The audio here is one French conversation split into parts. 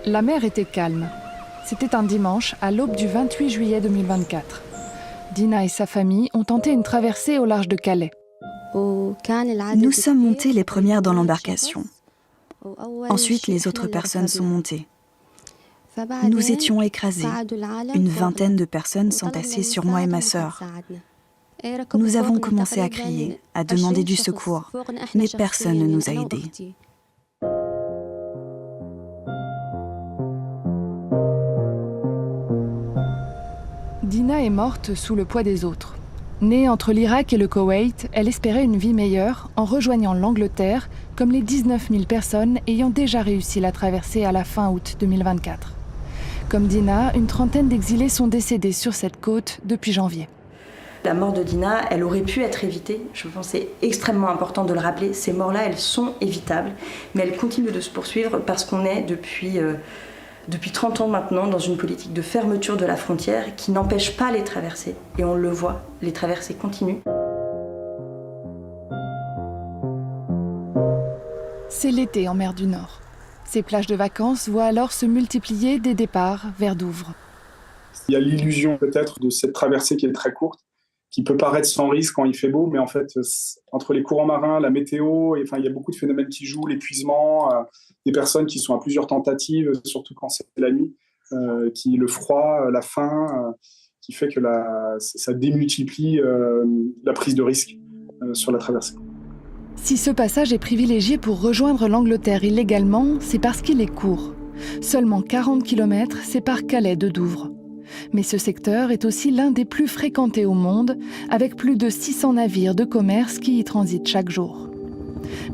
La mer était calme. C'était un dimanche, à l'aube du 28 juillet 2024. Dina et sa famille ont tenté une traversée au large de Calais. Nous sommes montées les premières dans l'embarcation. Ensuite, les autres personnes sont montées. Nous étions écrasés. Une vingtaine de personnes s'entassaient sur moi et ma sœur. Nous avons commencé à crier, à demander du secours, mais personne ne nous a aidés. Dina est morte sous le poids des autres. Née entre l'Irak et le Koweït, elle espérait une vie meilleure en rejoignant l'Angleterre, comme les 19 000 personnes ayant déjà réussi la traversée à la fin août 2024. Comme Dina, une trentaine d'exilés sont décédés sur cette côte depuis janvier. La mort de Dina, elle aurait pu être évitée. Je pense que c'est extrêmement important de le rappeler. Ces morts-là, elles sont évitables, mais elles continuent de se poursuivre parce qu'on est depuis 30 ans maintenant dans une politique de fermeture de la frontière qui n'empêche pas les traversées. Et on le voit, les traversées continuent. C'est l'été en mer du Nord. Ces plages de vacances voient alors se multiplier des départs vers Douvres. Il y a l'illusion peut-être de cette traversée qui est très courte, qui peut paraître sans risque quand il fait beau, mais en fait, entre les courants marins, la météo, il y a beaucoup de phénomènes qui jouent, l'épuisement, des personnes qui sont à plusieurs tentatives, surtout quand c'est la nuit, le froid, la faim, qui fait que ça démultiplie la prise de risque sur la traversée. Si ce passage est privilégié pour rejoindre l'Angleterre illégalement, c'est parce qu'il est court. Seulement 40 km séparent Calais de Douvres. Mais ce secteur est aussi l'un des plus fréquentés au monde, avec plus de 600 navires de commerce qui y transitent chaque jour.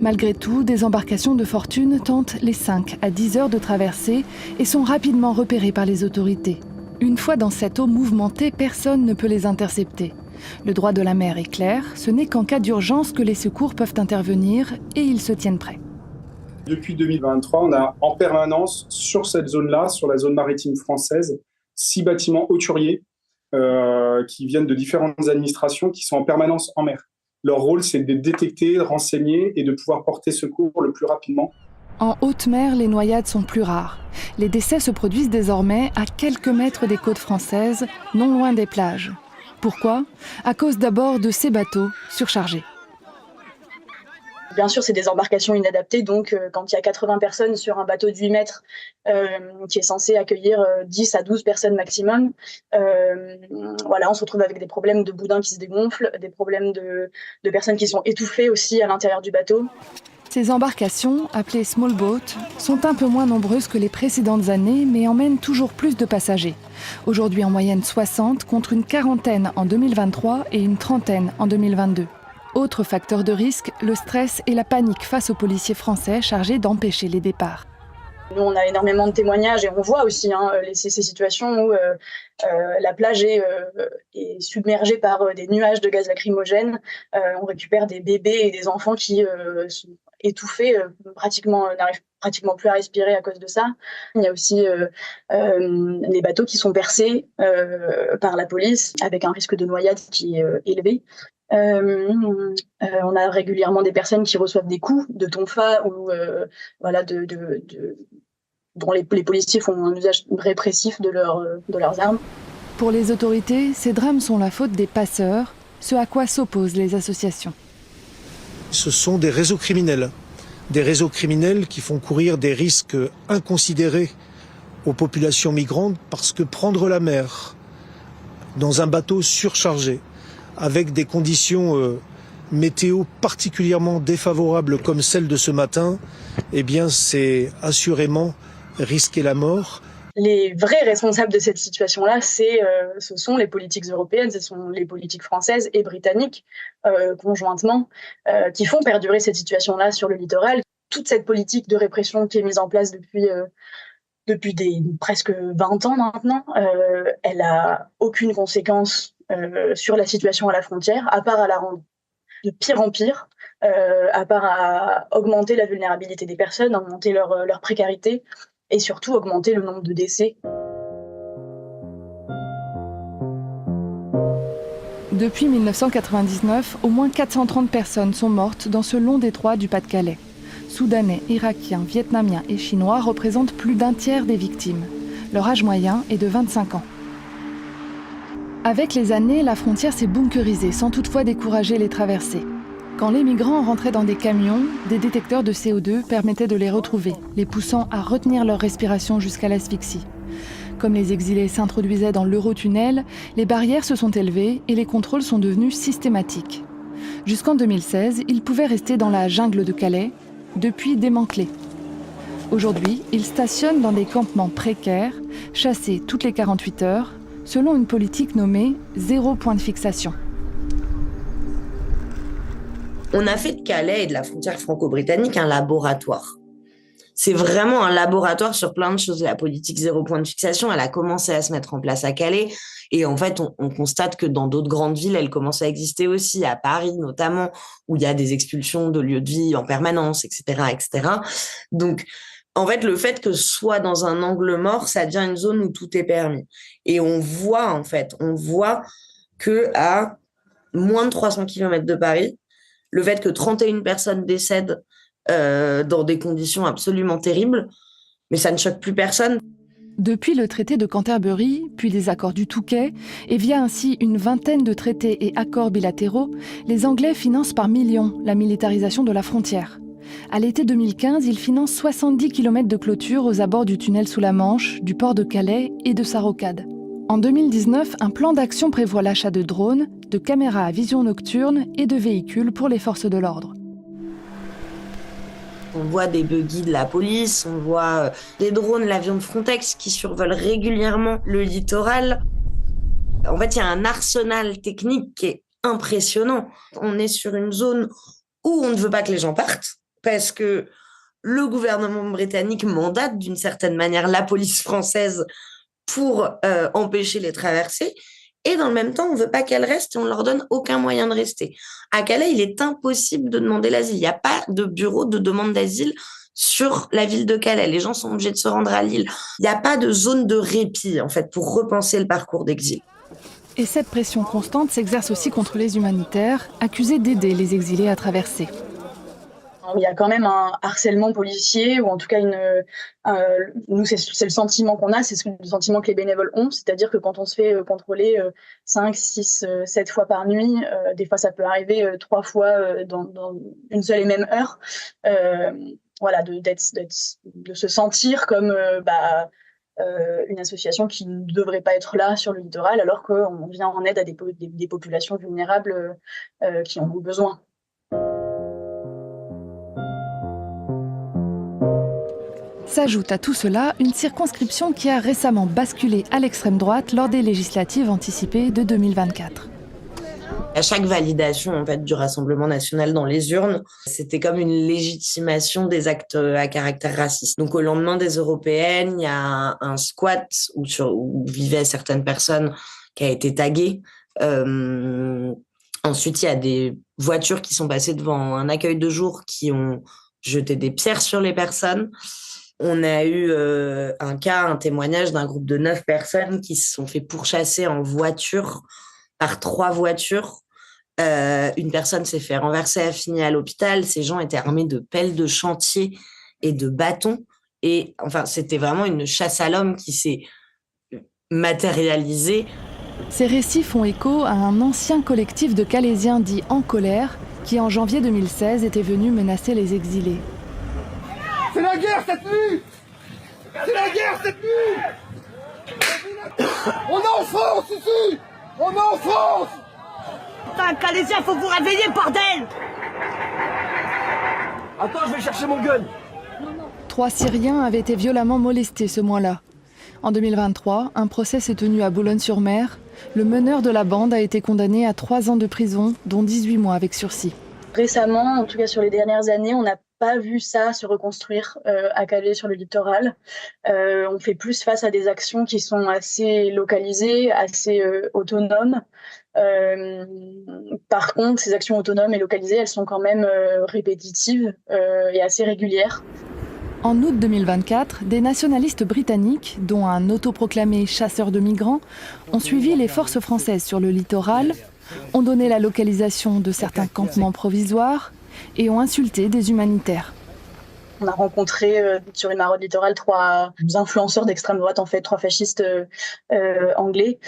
Malgré tout, des embarcations de fortune tentent les 5 à 10 heures de traversée et sont rapidement repérées par les autorités. Une fois dans cette eau mouvementée, personne ne peut les intercepter. Le droit de la mer est clair, ce n'est qu'en cas d'urgence que les secours peuvent intervenir et ils se tiennent prêts. Depuis 2023, on a en permanence sur cette zone-là, sur la zone maritime française, 6 bâtiments hauturiers qui viennent de différentes administrations qui sont en permanence en mer. Leur rôle, c'est de détecter, de renseigner et de pouvoir porter secours le plus rapidement. En haute mer, les noyades sont plus rares. Les décès se produisent désormais à quelques mètres des côtes françaises, non loin des plages. Pourquoi ? À cause d'abord de ces bateaux surchargés. Bien sûr, c'est des embarcations inadaptées, donc quand il y a 80 personnes sur un bateau de 8 mètres qui est censé accueillir 10 à 12 personnes maximum, on se retrouve avec des problèmes de boudins qui se dégonflent, des problèmes de personnes qui sont étouffées aussi à l'intérieur du bateau. Ces embarcations, appelées small boats, sont un peu moins nombreuses que les précédentes années, mais emmènent toujours plus de passagers. Aujourd'hui en moyenne 60 contre une quarantaine en 2023 et une trentaine en 2022. Autre facteur de risque, le stress et la panique face aux policiers français chargés d'empêcher les départs. Nous, on a énormément de témoignages et on voit aussi ces situations où la plage est submergée par des nuages de gaz lacrymogène. On récupère des bébés et des enfants qui sont étouffés, n'arrivent pratiquement plus à respirer à cause de ça. Il y a aussi les bateaux qui sont percés par la police avec un risque de noyade qui est élevé. On a régulièrement des personnes qui reçoivent des coups de tonfa ou dont les policiers font un usage répressif de leurs armes. Pour les autorités, ces drames sont la faute des passeurs, ce à quoi s'opposent les associations. Ce sont des réseaux criminels qui font courir des risques inconsidérés aux populations migrantes parce que prendre la mer dans un bateau surchargé, avec des conditions météo particulièrement défavorables comme celle de ce matin, c'est assurément risquer la mort. Les vrais responsables de cette situation-là, ce sont les politiques européennes, ce sont les politiques françaises et britanniques conjointement qui font perdurer cette situation-là sur le littoral. Toute cette politique de répression qui est mise en place depuis presque 20 ans maintenant, elle n'a aucune conséquence sur la situation à la frontière, à part à la rendre de pire en pire, à part à augmenter la vulnérabilité des personnes, augmenter leur précarité et surtout augmenter le nombre de décès. Depuis 1999, au moins 430 personnes sont mortes dans ce long détroit du Pas-de-Calais. Soudanais, Irakiens, Vietnamiens et Chinois représentent plus d'un tiers des victimes. Leur âge moyen est de 25 ans. Avec les années, la frontière s'est bunkerisée sans toutefois décourager les traversées. Quand les migrants rentraient dans des camions, des détecteurs de CO2 permettaient de les retrouver, les poussant à retenir leur respiration jusqu'à l'asphyxie. Comme les exilés s'introduisaient dans l'Eurotunnel, les barrières se sont élevées et les contrôles sont devenus systématiques. Jusqu'en 2016, ils pouvaient rester dans la jungle de Calais, depuis démantelés. Aujourd'hui, ils stationnent dans des campements précaires, chassés toutes les 48 heures, selon une politique nommée « 0 point de fixation ». On a fait de Calais et de la frontière franco-britannique un laboratoire. C'est vraiment un laboratoire sur plein de choses. La politique 0 point de fixation, elle a commencé à se mettre en place à Calais. Et en fait, on constate que dans d'autres grandes villes, elle commence à exister aussi, à Paris notamment, où il y a des expulsions de lieux de vie en permanence, etc., etc. Donc, en fait, le fait que ce soit dans un angle mort, ça devient une zone où tout est permis. Et on voit que à moins de 300 km de Paris, le fait que 31 personnes décèdent dans des conditions absolument terribles, mais ça ne choque plus personne. Depuis le traité de Canterbury, puis les accords du Touquet, et via ainsi une vingtaine de traités et accords bilatéraux, les Anglais financent par millions la militarisation de la frontière. À l'été 2015, ils financent 70 km de clôture aux abords du tunnel sous la Manche, du port de Calais et de sa rocade. En 2019, un plan d'action prévoit l'achat de drones, de caméras à vision nocturne et de véhicules pour les forces de l'ordre. On voit des buggy de la police, on voit des drones, l'avion de Frontex qui survolent régulièrement le littoral. En fait, il y a un arsenal technique qui est impressionnant. On est sur une zone où on ne veut pas que les gens partent, parce que le gouvernement britannique mandate d'une certaine manière la police française pour empêcher les traversées. Et dans le même temps, on ne veut pas qu'elles restent et on ne leur donne aucun moyen de rester. À Calais, il est impossible de demander l'asile. Il n'y a pas de bureau de demande d'asile sur la ville de Calais. Les gens sont obligés de se rendre à Lille. Il n'y a pas de zone de répit, en fait, pour repenser le parcours d'exil. Et cette pression constante s'exerce aussi contre les humanitaires, accusés d'aider les exilés à traverser. Il y a quand même un harcèlement policier, ou en tout cas, nous, c'est le sentiment qu'on a, c'est le sentiment que les bénévoles ont, c'est-à-dire que quand on se fait contrôler 5, 6, 7 fois par nuit, des fois ça peut arriver 3 fois dans une seule et même heure, de se sentir comme une association qui ne devrait pas être là sur le littoral, alors qu'on vient en aide à des populations vulnérables qui en ont besoin. S'ajoute à tout cela une circonscription qui a récemment basculé à l'extrême droite lors des législatives anticipées de 2024. À chaque validation en fait, du Rassemblement national dans les urnes, c'était comme une légitimation des actes à caractère raciste. Donc au lendemain des européennes, il y a un squat où vivaient certaines personnes qui a été tagué. Ensuite, il y a des voitures qui sont passées devant un accueil de jour qui ont jeté des pierres sur les personnes. On a eu un témoignage d'un groupe de 9 personnes qui se sont fait pourchasser en voiture par 3 voitures. Une personne s'est fait renverser, a fini à l'hôpital. Ces gens étaient armés de pelles de chantier et de bâtons. Et enfin, c'était vraiment une chasse à l'homme qui s'est matérialisée. Ces récits font écho à un ancien collectif de Calaisiens dits En Colère qui, en janvier 2016, était venu menacer les exilés. C'est la guerre cette nuit! C'est la guerre cette nuit! On est en France ici! On est en France! Putain, Calaisiens, faut vous réveiller, bordel! Attends, je vais chercher mon gun! 3 Syriens avaient été violemment molestés ce mois-là. En 2023, un procès s'est tenu à Boulogne-sur-Mer. Le meneur de la bande a été condamné à 3 ans de prison, dont 18 mois avec sursis. Récemment, en tout cas sur les dernières années, on n'a pas vu ça se reconstruire à Calais sur le littoral. On fait plus face à des actions qui sont assez localisées, assez autonomes. Par contre, ces actions autonomes et localisées, elles sont quand même répétitives et assez régulières. En août 2024, des nationalistes britanniques, dont un autoproclamé chasseur de migrants, ont suivi les forces françaises sur le littoral, ont donné la localisation de certains campements provisoires et ont insulté des humanitaires. On a rencontré sur une maraude littorale 3 influenceurs d'extrême droite, en fait, 3 fascistes anglais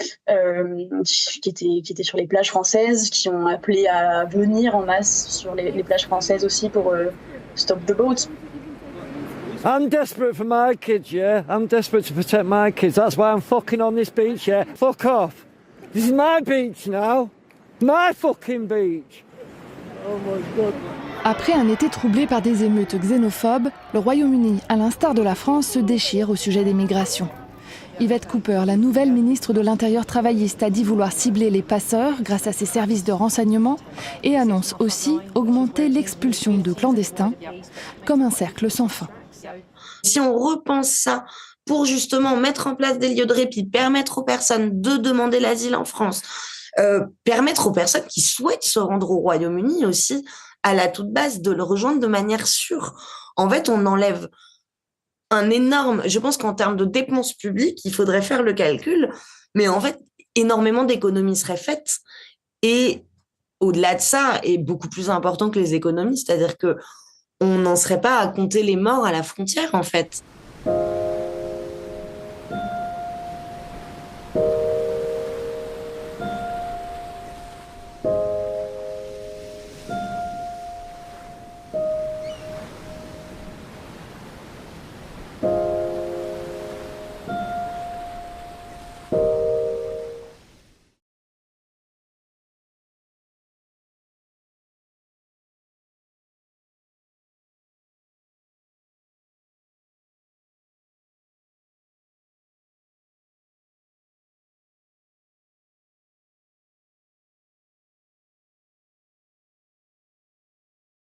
qui étaient sur les plages françaises, qui ont appelé à venir en masse sur les plages françaises aussi pour stop the boat. I'm desperate for my kids, yeah. I'm desperate to protect my kids. That's why I'm fucking on this beach, yeah. Fuck off. This is my beach now. My fucking beach. Oh my God. Après un été troublé par des émeutes xénophobes, le Royaume-Uni, à l'instar de la France, se déchire au sujet des migrations. Yvette Cooper, la nouvelle ministre de l'Intérieur travailliste, a dit vouloir cibler les passeurs grâce à ses services de renseignement et annonce aussi augmenter l'expulsion de clandestins, comme un cercle sans fin. Si on repense ça pour justement mettre en place des lieux de répit, permettre aux personnes de demander l'asile en France, permettre aux personnes qui souhaitent se rendre au Royaume-Uni aussi, à la toute base, de le rejoindre de manière sûre. En fait, on enlève un énorme... Je pense qu'en termes de dépenses publiques, il faudrait faire le calcul, mais en fait, énormément d'économies seraient faites. Et au-delà de ça, et beaucoup plus important que les économies, c'est-à-dire qu'on n'en serait pas à compter les morts à la frontière, en fait.